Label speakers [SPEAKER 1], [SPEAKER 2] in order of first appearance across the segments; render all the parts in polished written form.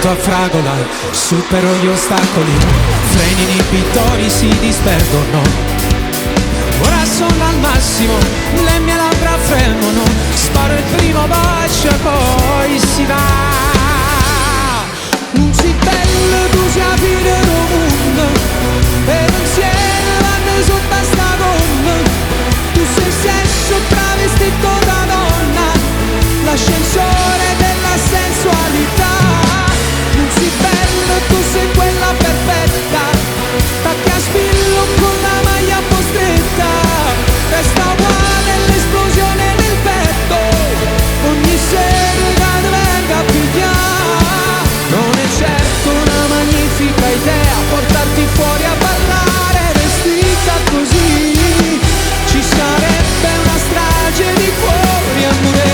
[SPEAKER 1] tutto a fragola, supero gli ostacoli, freni inibitori si disperdono. Ora sono al massimo, le mie labbra fremono, sparo il primo bacio e poi si va. Non si bello, tu sei a fine del mondo, e insieme vanno sotto a sta gonna. Tu sei sesso travestito da donna, l'ascensore della sensualità. Non si bello, tu sei quella perfetta, tacchi a spillo con la maglia un po' stretta. Resta uguale l'esplosione del petto, ogni sera che venga a pigliare. Non è certo una magnifica idea portarti fuori a ballare vestita così. Ci sarebbe una strage di cuori a morire.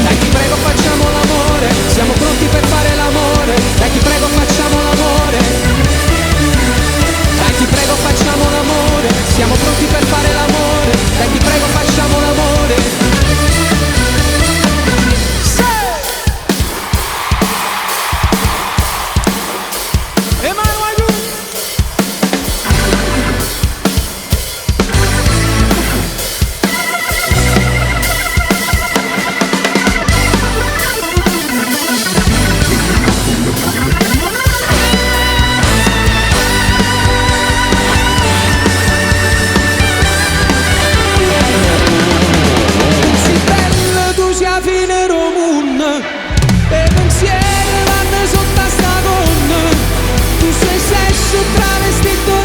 [SPEAKER 1] Dai ti prego facciamo l'amore, siamo pronti per fare l'amore. Dai ti prego facciamo l'amore. Dai ti prego facciamo l'amore, siamo pronti per fare l'amore. Dai ti prego facciamo l'amore. Fine Romun e pensieri vanno sotto a sta gonna. Tu sei sesso travestito